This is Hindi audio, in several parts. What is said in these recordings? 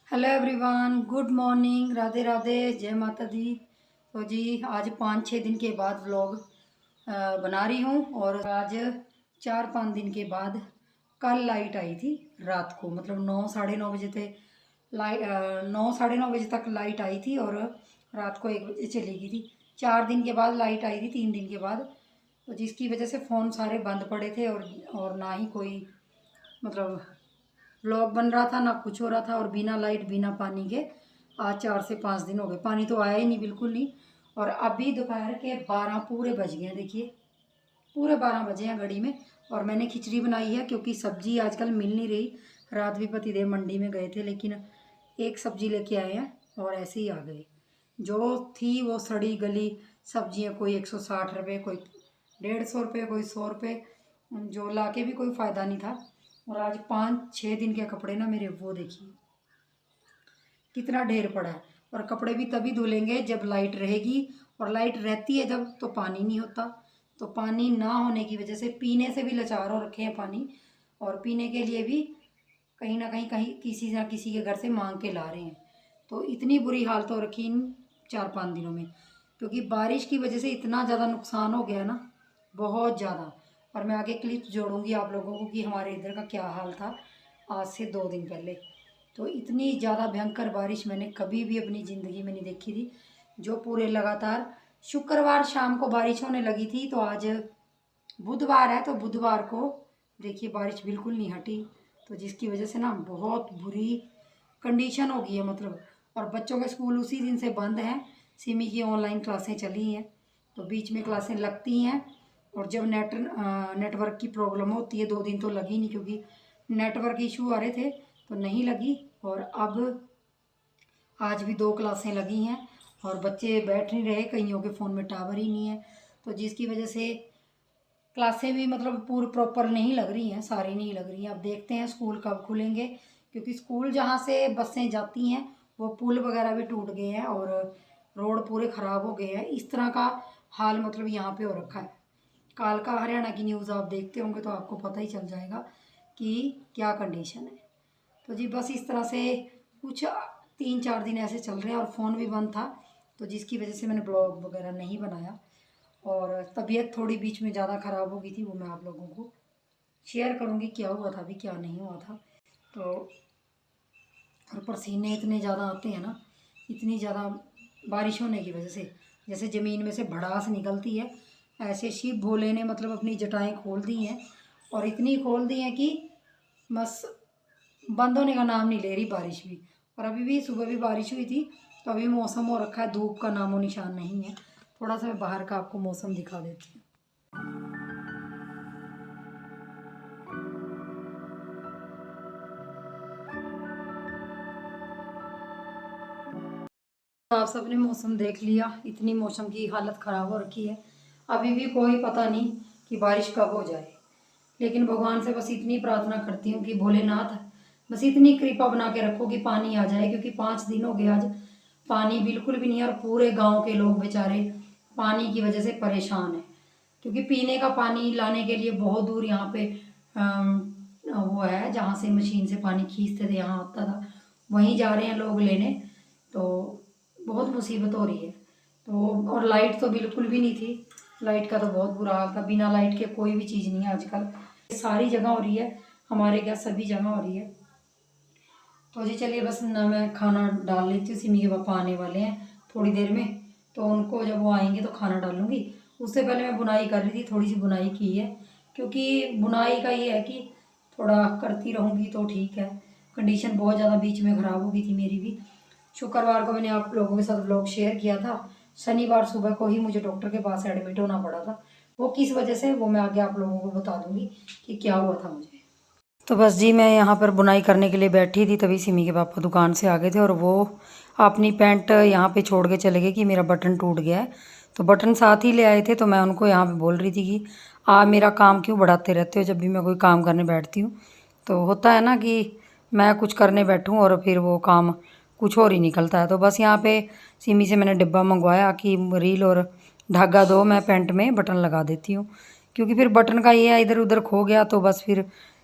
Hello everyone, good morning, Radhe Radhe, जय माता दी। तो जी आज 5-6 दिन के बाद व्लॉग बना रही हूँ। और आज 4-5 दिन के बाद कल लाइट आई थी रात को, मतलब 9 साढ़े 9 बजे थे। लाइट 9 साढ़े 9 बजे तक लाइट आई थी और रात को 1 बजे चली गई थी। 4 दिन के बाद लाइट आई थी, 3 दिन के बाद। तो जिसकी वजह से फ़ोन सारे बंद पड़े थे और ना ही कोई मतलब व्लॉग बन रहा था, ना कुछ हो रहा था। और बिना लाइट बिना पानी के आज 4 से 5 दिन हो गए, पानी तो आया ही नहीं, बिल्कुल नहीं। और अभी दोपहर के 12 पूरे बज गए हैं, देखिए पूरे 12 बजे हैं घड़ी में। और मैंने खिचड़ी बनाई है क्योंकि सब्जी आजकल मिल नहीं रही। रात भी पतिदेव मंडी में गए थे, लेकिन एक सब्जी लेके आए हैं और ऐसे ही आ गए। जो थी वो सड़ी गली सब्जियां, कोई 160 रुपये, कोई 150 रुपये, कोई 100 रुपये, जो लाके भी कोई फ़ायदा नहीं था। और आज 5-6 दिन के कपड़े ना मेरे, वो देखिए कितना ढेर पड़ा है। और कपड़े भी तभी धुलेंगे जब लाइट रहेगी, और लाइट रहती है जब तो पानी नहीं होता। तो पानी ना होने की वजह से पीने से भी लाचार हो रखे हैं पानी, और पीने के लिए भी कहीं ना किसी के घर से मांग के ला रहे हैं। तो इतनी बुरी हालत हो रखी इन 4-5 दिनों में, क्योंकि बारिश की वजह से इतना ज़्यादा नुकसान हो गया ना, बहुत ज़्यादा। और मैं आगे क्लिप जोड़ूंगी आप लोगों को कि हमारे इधर का क्या हाल था आज से 2 दिन पहले। तो इतनी ज़्यादा भयंकर बारिश मैंने कभी भी अपनी ज़िंदगी में नहीं देखी थी, जो पूरे लगातार शुक्रवार शाम को बारिश होने लगी थी। तो आज बुधवार है, तो बुधवार को देखिए बारिश बिल्कुल नहीं हटी। तो जिसकी वजह से ना बहुत बुरी कंडीशन हो गई है, मतलब। और बच्चों के स्कूल उसी दिन से बंद हैं, सिमी की ऑनलाइन क्लासें चली हैं, तो बीच में क्लासें लगती हैं। और जब नेटवर्क की प्रॉब्लम होती है, 2 दिन तो लगी नहीं क्योंकि नेटवर्क इशू आ रहे थे, तो नहीं लगी। और अब आज भी 2 क्लासें लगी हैं और बच्चे बैठ नहीं रहे, कईयों के फ़ोन में टावर ही नहीं है। तो जिसकी वजह से क्लासें भी मतलब पूरी प्रॉपर नहीं लग रही हैं, सारी नहीं लग रही हैं। अब देखते हैं स्कूल कब खुलेंगे, क्योंकि स्कूल जहाँ से बसें जाती हैं वो पुल वगैरह भी टूट गए हैं और रोड पूरे ख़राब हो गए हैं। इस तरह का हाल मतलब यहाँ पे हो रखा है। कालका हरियाणा की न्यूज़ आप देखते होंगे तो आपको पता ही चल जाएगा कि क्या कंडीशन है। तो जी बस इस तरह से कुछ 3-4 दिन ऐसे चल रहे हैं, और फ़ोन भी बंद था, तो जिसकी वजह से मैंने ब्लॉग वगैरह नहीं बनाया। और तबीयत थोड़ी बीच में ज़्यादा ख़राब हो गई थी, वो मैं आप लोगों को शेयर करूँगी क्या हुआ था, अभी क्या नहीं हुआ था। तो और पसीने इतने ज़्यादा आते हैं ना, इतनी ज़्यादा बारिश होने की वजह से, जैसे ज़मीन में से भड़ास निकलती है, ऐसे शिव भोले ने मतलब अपनी जटाएं खोल दी हैं। और इतनी खोल दी हैं कि बस बंद होने का नाम नहीं ले रही बारिश भी। और अभी भी सुबह भी बारिश हुई थी, तो अभी मौसम हो रखा है, धूप का नामो निशान नहीं है। थोड़ा सा मैं बाहर का आपको मौसम दिखा देती हूँ। आप सबने मौसम देख लिया, इतनी मौसम की हालत ख़राब हो रखी है। अभी भी कोई पता नहीं कि बारिश कब हो जाए, लेकिन भगवान से बस इतनी प्रार्थना करती हूँ कि भोलेनाथ बस इतनी कृपा बना के रखो कि पानी आ जाए, क्योंकि 5 दिन हो गए आज पानी बिल्कुल भी नहीं है। और पूरे गांव के लोग बेचारे पानी की वजह से परेशान हैं, क्योंकि पीने का पानी लाने के लिए बहुत दूर यहाँ पे वो है जहाँ से मशीन से पानी खींचते थे, यहाँ आता था, वहीं जा रहे हैं लोग लेने। तो बहुत मुसीबत हो रही है। तो और लाइट तो बिल्कुल भी नहीं थी, लाइट का तो बहुत बुरा हाल था। बिना लाइट के कोई भी चीज़ नहीं है आजकल, सारी जगह हो रही है, हमारे क्या सभी जगह हो रही है। तो जी चलिए बस ना मैं खाना डाल लेती हूँ, सिमी के पापा आने वाले हैं थोड़ी देर में, तो उनको जब वो आएंगे तो खाना डालूंगी। उससे पहले मैं बुनाई कर रही थी, थोड़ी सी बुनाई की है, क्योंकि बुनाई का ये है कि थोड़ा करती रहूँगी तो ठीक है। कंडीशन बहुत ज़्यादा बीच में ख़राब हो गई थी मेरी भी। शुक्रवार को मैंने आप लोगों के साथ व्लॉग शेयर किया था, शनिवार सुबह को ही मुझे डॉक्टर के पास एडमिट होना पड़ा था। वो किस वजह से वो मैं आगे आप लोगों को बता दूंगी कि क्या हुआ था मुझे। तो बस जी मैं यहाँ पर बुनाई करने के लिए बैठी थी, तभी सिमी के पापा दुकान से आ गए थे और वो अपनी पैंट यहाँ पे छोड़ के चले गए कि मेरा बटन टूट गया है। तो बटन साथ ही ले आए थे, तो मैं उनको यहाँ पे बोल रही थी कि आप मेरा काम क्यों बढ़ाते रहते हो, जब भी मैं कोई काम करने बैठती हूँ तो होता है ना कि मैं कुछ करने बैठूँ और फिर वो काम कुछ और ही निकलता है। तो बस यहाँ पे सिमी से मैंने डिब्बा मंगवाया कि रील और धागा दो, मैं पैंट में बटन लगा देती हूँ, क्योंकि फिर बटन का ये है इधर उधर खो गया तो बस फिर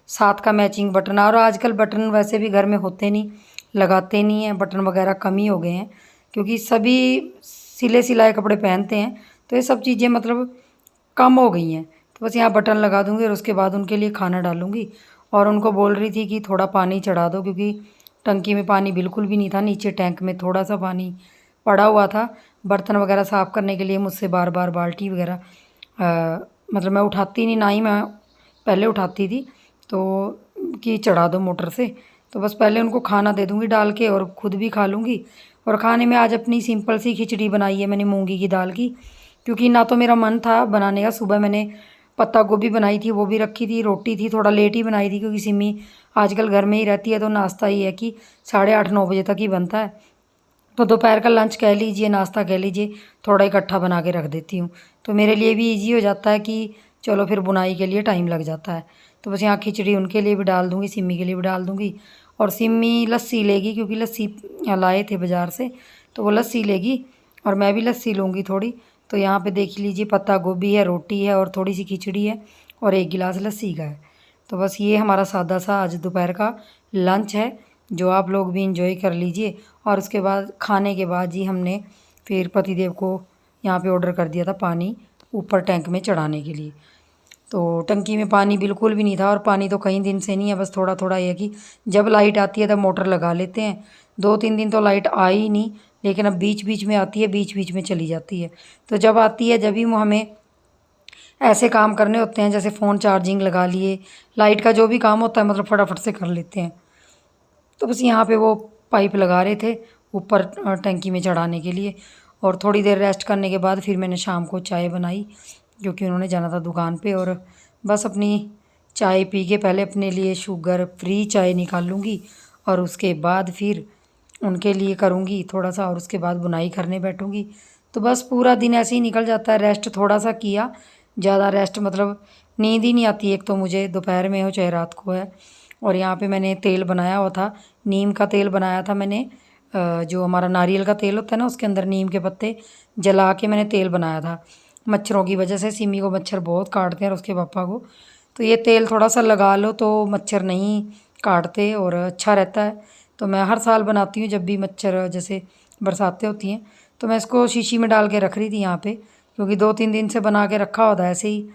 साथ का मैचिंग बटन। और आजकल बटन वैसे भी घर में होते नहीं, लगाते नहीं हैं, बटन वगैरह कम ही हो गए हैं क्योंकि सभी सिले सिलाए कपड़े पहनते हैं, तो ये सब चीज़ें मतलब कम हो गई हैं। तो बस यहाँ बटन लगा दूँगी और उसके बाद उनके लिए खाना डालूँगी। और उनको बोल रही थी कि थोड़ा पानी चढ़ा दो क्योंकि टंकी में पानी बिल्कुल भी नहीं था, नीचे टैंक में थोड़ा सा पानी पड़ा हुआ था। बर्तन वगैरह साफ़ करने के लिए मुझसे बार बार बाल्टी वगैरह मतलब मैं उठाती नहीं, ना ही मैं पहले उठाती थी, तो कि चढ़ा दो मोटर से। तो बस पहले उनको खाना दे दूँगी डाल के और ख़ुद भी खा लूँगी। और खाने में आज अपनी सिंपल सी खिचड़ी बनाई है मैंने मूंगी की दाल की, क्योंकि ना तो मेरा मन था बनाने का। सुबह मैंने पत्ता गोभी बनाई थी, वो भी रखी थी, रोटी थी, थोड़ा लेट ही बनाई थी क्योंकि सिमी आजकल घर में ही रहती है, तो नाश्ता ही है कि 8:30-9 बजे तक ही बनता है। तो दोपहर का लंच कह लीजिए, नाश्ता कह लीजिए, थोड़ा इकट्ठा बना के रख देती हूँ, तो मेरे लिए भी ईजी हो जाता है कि चलो फिर बुनाई के लिए टाइम लग जाता है। तो बस यहाँ खिचड़ी उनके लिए भी डाल दूँगी, सिमी के लिए भी डाल दूँगी। और सिमी लस्सी लेगी क्योंकि लस्सी लाए थे बाज़ार से, तो वो लस्सी लेगी और मैं भी लस्सी लूँगी थोड़ी। तो यहाँ पे देख लीजिए पत्ता गोभी है, रोटी है और थोड़ी सी खिचड़ी है और 1 गिलास लस्सी का है। तो बस ये हमारा सादा सा आज दोपहर का लंच है, जो आप लोग भी इंजॉय कर लीजिए। और उसके बाद खाने के बाद जी हमने फिर पतिदेव को यहाँ पे ऑर्डर कर दिया था पानी ऊपर टैंक में चढ़ाने के लिए। तो टंकी में पानी बिल्कुल भी नहीं था और पानी तो कई दिन से नहीं है, बस थोड़ा थोड़ा ये है कि जब लाइट आती है तब मोटर लगा लेते हैं। 2-3 दिन तो लाइट आई ही नहीं, लेकिन अब बीच बीच में आती है, बीच बीच में चली जाती है। तो जब आती है जब ही हमें ऐसे काम करने होते हैं, जैसे फ़ोन चार्जिंग लगा लिए, लाइट का जो भी काम होता है मतलब फटाफट से कर लेते हैं। तो बस यहाँ पे वो पाइप लगा रहे थे ऊपर टंकी में चढ़ाने के लिए। और थोड़ी देर रेस्ट करने के बाद फिर मैंने शाम को चाय बनाई क्योंकि उन्होंने जाना था दुकान पे। और बस अपनी चाय पी के पहले अपने लिए शुगर फ्री चाय निकाल लूँगी और उसके बाद फिर उनके लिए करूँगी थोड़ा सा और उसके बाद बुनाई करने बैठूँगी। तो बस पूरा दिन ऐसे ही निकल जाता है। रेस्ट थोड़ा सा किया, ज़्यादा रेस्ट मतलब नींद ही नहीं आती, एक तो मुझे दोपहर में हो चाहे रात को है। और यहाँ पे मैंने तेल बनाया हुआ था, नीम का तेल बनाया था मैंने। जो हमारा नारियल का तेल होता है ना, उसके अंदर नीम के पत्ते जला के मैंने तेल बनाया था। मच्छरों की वजह से सिमी को मच्छर बहुत काटते हैं और उसके पापा को, तो ये तेल थोड़ा सा लगा लो तो मच्छर नहीं काटते और अच्छा रहता है। तो मैं हर साल बनाती हूँ जब भी मच्छर जैसे बरसातें होती हैं। तो मैं इसको शीशी में डाल के रख रही थी यहाँ पे, क्योंकि 2-3 दिन से बना के रखा होता है ऐसे ही।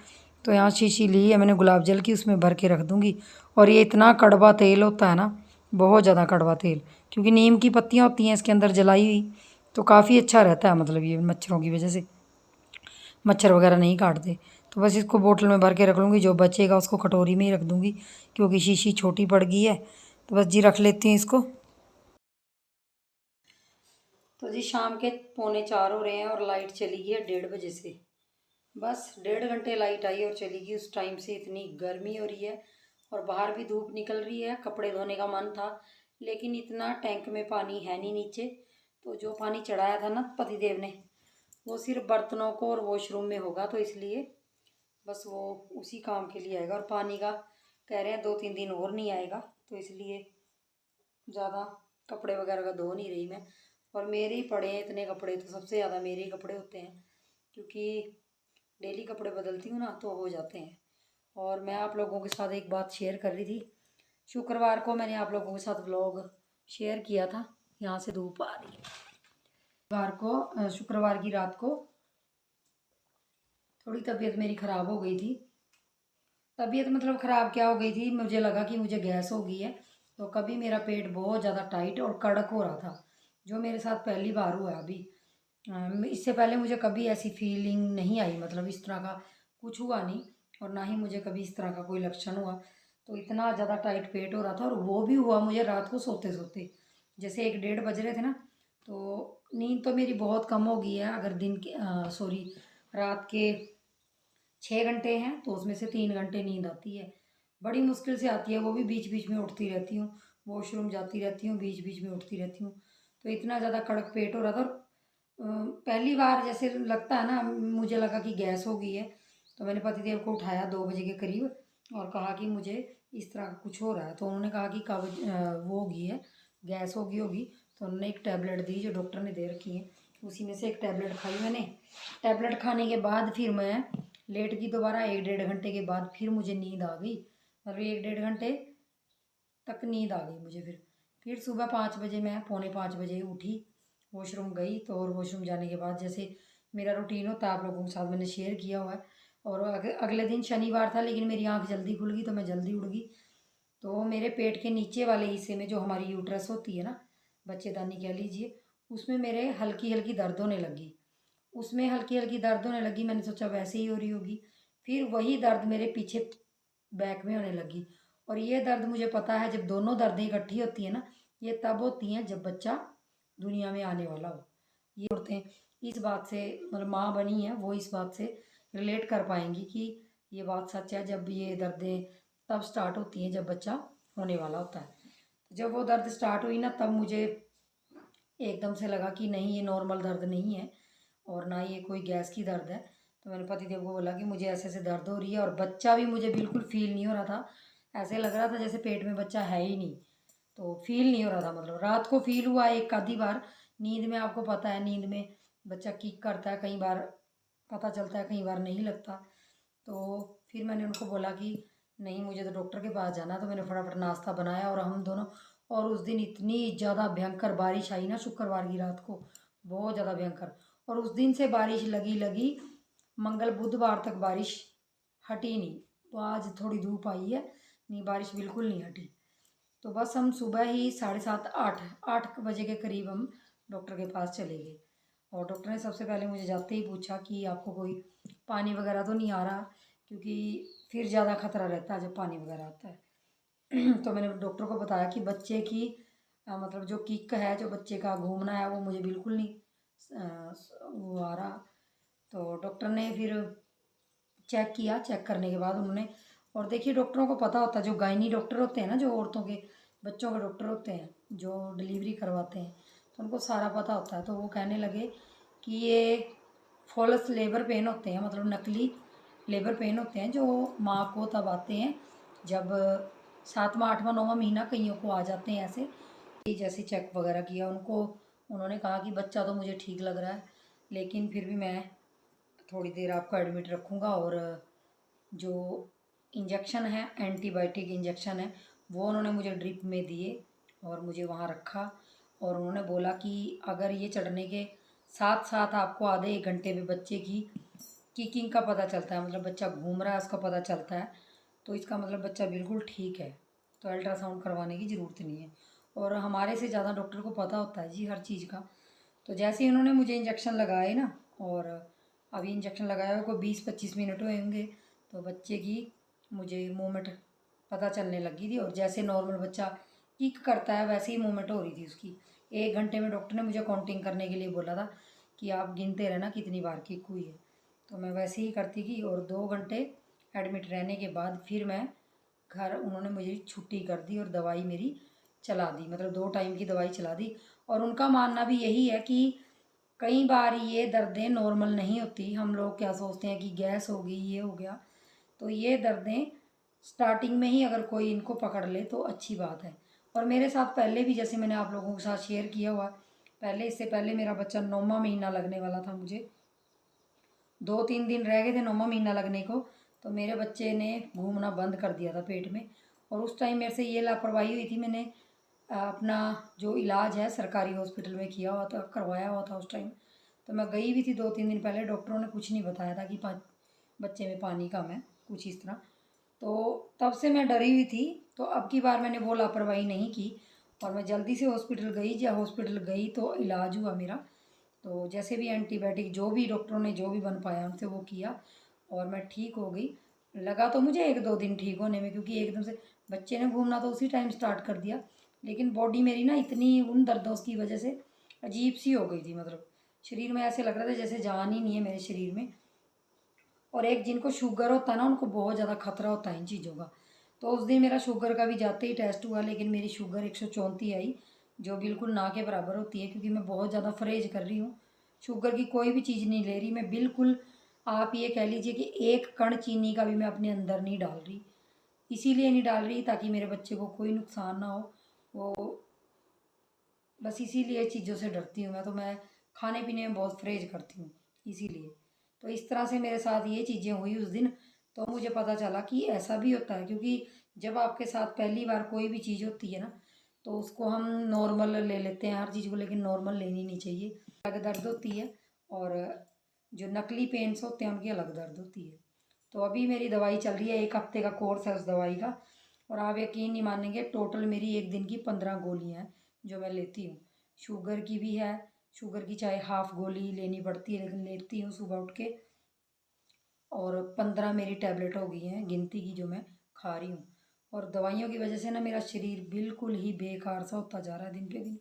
तो यहाँ शीशी ली है मैंने गुलाब जल की, उसमें भर के रख दूँगी। और ये इतना कड़वा तेल होता है ना, बहुत ज़्यादा कड़वा तेल, क्योंकि नीम की पत्तियाँ होती हैं इसके अंदर जलाई हुई, तो काफ़ी अच्छा रहता है। मतलब ये मच्छरों की वजह से मच्छर वगैरह नहीं काटते। तो बस इसको बोतल में भर के रख लूँगी, जो बचेगा उसको कटोरी में ही रख दूँगी क्योंकि शीशी छोटी पड़ गई है। तो बस जी रख लेती हूँ इसको। तो जी शाम के 3:45 हो रहे हैं और लाइट चली गई है 1:30 बजे से। बस 1.5 घंटे लाइट आई और चली गई। उस टाइम से इतनी गर्मी हो रही है और बाहर भी धूप निकल रही है। कपड़े धोने का मन था लेकिन इतना टैंक में पानी है नहीं नीचे, तो जो पानी चढ़ाया था ना पतिदेव ने, वो सिर्फ बर्तनों को और वॉशरूम में होगा, तो इसलिए बस वो उसी काम के लिए आएगा। और पानी का कह रहे हैं 2-3 दिन और नहीं आएगा, तो इसलिए ज़्यादा कपड़े वगैरह का धो नहीं रही मैं। और मेरे ही पड़े हैं इतने कपड़े, तो सबसे ज़्यादा मेरे ही कपड़े होते हैं क्योंकि डेली कपड़े बदलती हूँ ना, तो हो जाते हैं। और मैं आप लोगों के साथ एक बात शेयर कर रही थी। शुक्रवार को मैंने आप लोगों के साथ व्लॉग शेयर किया था। यहाँ से धूप आ रही है। शुक्रवार की रात को थोड़ी तबीयत मेरी ख़राब हो गई थी। तबीयत मतलब ख़राब क्या हो गई थी, मुझे लगा कि मुझे गैस हो गई है। तो कभी मेरा पेट बहुत ज़्यादा टाइट और कड़क हो रहा था, जो मेरे साथ पहली बार हुआ अभी। इससे पहले मुझे कभी ऐसी फीलिंग नहीं आई, मतलब इस तरह का कुछ हुआ नहीं और ना ही मुझे कभी इस तरह का कोई लक्षण हुआ। तो इतना ज़्यादा टाइट पेट हो रहा था और वो भी हुआ मुझे रात को सोते सोते, जैसे 1-1:30 बज रहे थे ना। तो नींद तो मेरी बहुत कम हो गई है। अगर दिन के रात के 6 घंटे हैं तो उसमें से 3 घंटे नींद आती है, बड़ी मुश्किल से आती है, वो भी बीच बीच में उठती रहती हूँ, वॉशरूम जाती रहती हूँ, बीच बीच में उठती रहती हूँ। तो इतना ज़्यादा कड़क पेट हो रहा था। पहली बार जैसे लगता है ना, मुझे लगा कि गैस हो गई है। तो मैंने पतिदेव को उठाया 2 बजे के करीब और कहा कि मुझे इस तरह का कुछ हो रहा है। तो उन्होंने कहा कि वो हो गई है, गैस हो गई होगी। तो उन्होंने एक टैबलेट दी जो डॉक्टर ने दे रखी है, उसी में से एक टैबलेट खाई मैंने। टैबलेट खाने के बाद फिर मैं लेट गई दोबारा। 1-1.5 घंटे के बाद फिर मुझे नींद आ गई, मतलब 1-1.5 घंटे तक नींद आ गई मुझे फिर। फिर सुबह 5 बजे, मैं 4:45 बजे उठी, वॉशरूम गई। तो और वॉशरूम जाने के बाद जैसे मेरा रूटीन होता है आप लोगों के साथ मैंने शेयर किया हुआ है। और अगले दिन शनिवार था, लेकिन मेरी आंख जल्दी खुल गई तो मैं जल्दी उठ गई। तो मेरे पेट के नीचे वाले हिस्से में जो हमारी यूट्रस होती है ना, बच्चेदानी कह लीजिए, उसमें मेरे हल्की हल्की दर्द होने लगी। उसमें हल्की हल्की दर्द होने लगी, मैंने सोचा वैसे ही हो रही होगी। फिर वही दर्द मेरे पीछे बैक में होने लगी। और ये दर्द मुझे पता है, जब दोनों दर्दें इकट्ठी होती है ना, ये तब होती हैं जब बच्चा दुनिया में आने वाला हो। ये औरतें इस बात से, मतलब माँ बनी है वो इस बात से रिलेट कर पाएंगी कि ये बात सच है। जब ये दर्दें तब स्टार्ट होती हैं जब बच्चा होने वाला होता है। जब वो दर्द स्टार्ट हुई ना, तब मुझे एकदम से लगा कि नहीं, ये नॉर्मल दर्द नहीं है और ना ये कोई गैस की दर्द है। तो मैंने पतिदेव को बोला कि मुझे ऐसे ऐसे दर्द हो रही है, और बच्चा भी मुझे बिल्कुल फील नहीं हो रहा था। ऐसे लग रहा था जैसे पेट में बच्चा है ही नहीं। तो फील नहीं हो रहा था, मतलब रात को फील हुआ एक आधी बार नींद में। आपको पता है नींद में बच्चा किक करता है, कई बार पता चलता है, कई बार नहीं लगता। तो फिर मैंने उनको बोला कि नहीं, मुझे तो डॉक्टर के पास जाना। तो मैंने फटाफट नाश्ता बनाया और हम दोनों, और उस दिन इतनी ज़्यादा भयंकर बारिश आई ना शुक्रवार की रात को, बहुत ज़्यादा भयंकर। और उस दिन से बारिश लगी लगी मंगल बुधवार तक बारिश हटी नहीं। तो आज थोड़ी धूप आई है, नहीं बारिश बिल्कुल नहीं हटी। तो बस हम सुबह ही 7:30 8 बजे के करीब हम डॉक्टर के पास चले गए। और डॉक्टर ने सबसे पहले मुझे जाते ही पूछा कि आपको कोई पानी वगैरह तो नहीं आ रहा, क्योंकि फिर ज़्यादा खतरा रहता है जब पानी वगैरह आता है। तो मैंने डॉक्टर को बताया कि बच्चे की मतलब जो किक है, जो बच्चे का घूमना है, वो मुझे बिल्कुल नहीं वो आ रहा। तो डॉक्टर ने फिर चेक किया। चेक करने के बाद उन्होंने, और देखिए डॉक्टरों को पता होता है, जो गायनी डॉक्टर होते हैं ना, जो औरतों के बच्चों के डॉक्टर होते हैं, जो डिलीवरी करवाते हैं, तो उनको सारा पता होता है। तो वो कहने लगे कि ये फॉल्स लेबर पेन होते हैं, मतलब नकली लेबर पेन होते हैं, जो माँ को तब आते हैं जब 7वां 8वां 9वां महीना कईयों को आ जाते हैं ऐसे। जैसे चेक वगैरह किया उनको, उन्होंने कहा कि बच्चा तो मुझे ठीक लग रहा है, लेकिन फिर भी मैं थोड़ी देर आपको एडमिट रखूँगा। और जो इंजेक्शन है, एंटीबायोटिक इंजेक्शन है, वो उन्होंने मुझे ड्रिप में दिए और मुझे वहाँ रखा। और उन्होंने बोला कि अगर ये चढ़ने के साथ साथ आपको आधे 1 घंटे में बच्चे की किकिंग का पता चलता है, मतलब बच्चा घूम रहा है उसका पता चलता है, तो इसका मतलब बच्चा बिल्कुल ठीक है। तो अल्ट्रासाउंड करवाने की ज़रूरत नहीं है। और हमारे से ज़्यादा डॉक्टर को पता होता है जी हर चीज़ का। तो जैसे ही उन्होंने मुझे इंजेक्शन लगाए ना, और अभी इंजेक्शन लगाया हुआ कोई 20-25 मिनट हुए होंगे, तो बच्चे की मुझे मूवमेंट पता चलने लगी थी। और जैसे नॉर्मल बच्चा किक करता है वैसे ही मूवमेंट हो रही थी उसकी। 1 घंटे में डॉक्टर ने मुझे काउंटिंग करने के लिए बोला था कि आप गिनते रहना कितनी बार किक हुई है। तो मैं वैसे ही करती गई, और 2 घंटे एडमिट रहने के बाद फिर मैं घर, उन्होंने मुझे छुट्टी कर दी और दवाई मेरी चला दी, मतलब 2 टाइम की दवाई चला दी। और उनका मानना भी यही है कि कई बार ये दर्दें नॉर्मल नहीं होती। हम लोग क्या सोचते हैं कि गैस हो गई, ये हो गया। तो ये दर्दें स्टार्टिंग में ही अगर कोई इनको पकड़ ले तो अच्छी बात है। और मेरे साथ पहले भी, जैसे मैंने आप लोगों के साथ शेयर किया हुआ, पहले इससे पहले मेरा बच्चा 9वां महीना लगने वाला था, मुझे 2-3 दिन रह गए थे 9वां महीना लगने को। तो मेरे बच्चे ने घूमना बंद कर दिया था पेट में। और उस टाइम मेरे से ये लापरवाही हुई थी, मैंने अपना जो इलाज है सरकारी हॉस्पिटल में किया हुआ था, करवाया हुआ था उस टाइम। तो मैं गई भी थी 2-3 दिन पहले, डॉक्टरों ने कुछ नहीं बताया था कि बच्चे में पानी कम है, कुछ इस तरह। तो तब से मैं डरी हुई थी। तो अब की बार मैंने वो लापरवाही नहीं की, और मैं जल्दी से हॉस्पिटल गई। जब हॉस्पिटल गई तो इलाज हुआ मेरा। तो जैसे भी एंटीबायोटिक जो भी डॉक्टरों ने जो भी बन पाया उनसे वो किया, और मैं ठीक हो गई। लगा तो मुझे 1-2 दिन ठीक होने में, क्योंकि एकदम से बच्चे ने घूमना तो उसी टाइम स्टार्ट कर दिया। लेकिन बॉडी मेरी ना इतनी उन दर्दों की वजह से अजीब सी हो गई थी, मतलब शरीर में ऐसे लग रहा था जैसे जान ही नहीं है मेरे शरीर में। और एक जिनको शुगर होता है ना, उनको बहुत ज़्यादा खतरा होता है इन चीज़ों का। तो उस दिन मेरा शुगर का भी जाते ही टेस्ट हुआ, लेकिन मेरी शुगर 134 आई, जो बिल्कुल ना के बराबर होती है, क्योंकि मैं बहुत ज़्यादा परहेज कर रही हूँ। शुगर की कोई भी चीज़ नहीं ले रही मैं बिल्कुल। आप ये कह लीजिए कि एक कण चीनी का भी मैं अपने अंदर नहीं डाल रही। इसीलिए नहीं डाल रही ताकि मेरे बच्चे को कोई नुकसान ना हो। वो बस इसीलिए चीज़ों से डरती हूँ मैं। तो मैं खाने पीने में बहुत परहेज करती हूँ इसीलिए। तो इस तरह से मेरे साथ ये चीज़ें हुई उस दिन। तो मुझे पता चला कि ऐसा भी होता है, क्योंकि जब आपके साथ पहली बार कोई भी चीज़ होती है ना, तो उसको हम नॉर्मल ले लेते हैं हर चीज़ को, लेकिन नॉर्मल लेनी नहीं चाहिए, अलग दर्द होती है। और जो नकली पेन्स होते हैं उनकी अलग दर्द होती है। तो अभी मेरी दवाई चल रही है, 1 हफ्ते का कोर्स है उस दवाई का। और आप यकीन नहीं मानेंगे, टोटल मेरी एक दिन की 15 गोलियाँ हैं जो मैं लेती हूँ। शुगर की भी है, शुगर की चाहे हाफ गोली लेनी पड़ती है, लेकिन लेती हूँ सुबह उठ के। और 15 मेरी टैबलेट हो गई हैं गिनती की जो मैं खा रही हूँ। और दवाइयों की वजह से ना मेरा शरीर बिल्कुल ही बेकार सा होता जा रहा है दिन के दिन।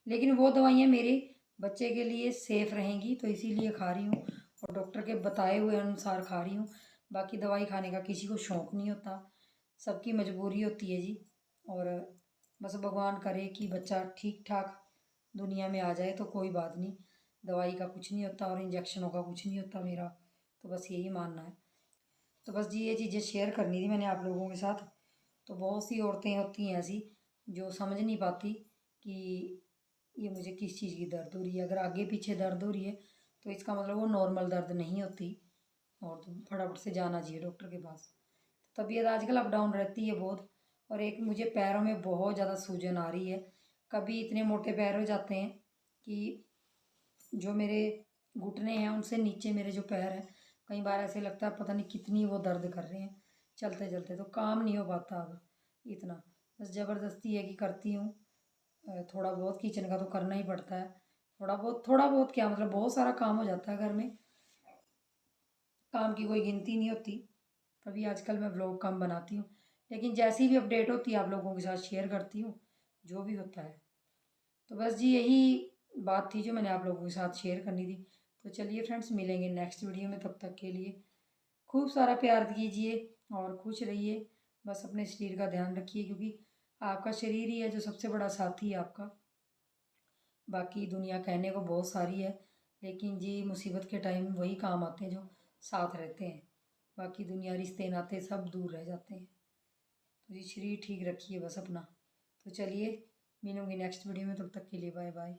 लेकिन वो दवाइयाँ मेरे बच्चे के लिए सेफ़ रहेंगी तो इसीलिए खा रही हूँ, और डॉक्टर के बताए हुए अनुसार खा रही हूँ। बाकी दवाई खाने का किसी को शौक़ नहीं होता, सबकी मजबूरी होती है जी। और बस भगवान करे कि बच्चा ठीक ठाक दुनिया में आ जाए तो कोई बात नहीं। दवाई का कुछ नहीं होता और इंजेक्शनों का कुछ नहीं होता मेरा, तो बस यही मानना है। तो बस जी ये चीज़ें शेयर करनी थी मैंने आप लोगों के साथ। तो बहुत सी औरतें होती हैं ऐसी जो समझ नहीं पाती कि ये मुझे किस चीज़ की दर्द हो रही है। अगर आगे पीछे दर्द हो रही है तो इसका मतलब वो नॉर्मल दर्द नहीं होती, और तो फटाफट से जाना चाहिए डॉक्टर के पास। तबीयत आजकल अप डाउन रहती है बहुत। और एक मुझे पैरों में बहुत ज़्यादा सूजन आ रही है, कभी इतने मोटे पैर हो जाते हैं कि जो मेरे घुटने हैं उनसे नीचे मेरे जो पैर हैं, कई बार ऐसे लगता है पता नहीं कितनी वो दर्द कर रहे हैं चलते चलते। तो काम नहीं हो पाता अब इतना, बस ज़बरदस्ती है कि करती हूँ। थोड़ा बहुत किचन का तो करना ही पड़ता है, थोड़ा बहुत क्या मतलब बहुत सारा काम हो जाता है घर में, काम की कोई गिनती नहीं होती। तभी आजकल मैं व्लॉग कम बनाती हूँ, लेकिन जैसी भी अपडेट होती है आप लोगों के साथ शेयर करती हूँ जो भी होता है। तो बस जी यही बात थी जो मैंने आप लोगों के साथ शेयर करनी थी। तो चलिए फ्रेंड्स, मिलेंगे नेक्स्ट वीडियो में, तब तक के लिए खूब सारा प्यार दीजिए और खुश रहिए। बस अपने शरीर का ध्यान रखिए, क्योंकि आपका शरीर ही है जो सबसे बड़ा साथी है आपका। बाकी दुनिया कहने को बहुत सारी है, लेकिन जी मुसीबत के टाइम वही काम आते हैं जो साथ रहते हैं। बाकी दुनिया रिश्ते नाते सब दूर रह जाते हैं। तो जी शरीर ठीक रखिए बस अपना। तो चलिए मिलूंगी नेक्स्ट वीडियो में, तब तक के लिए बाय बाय।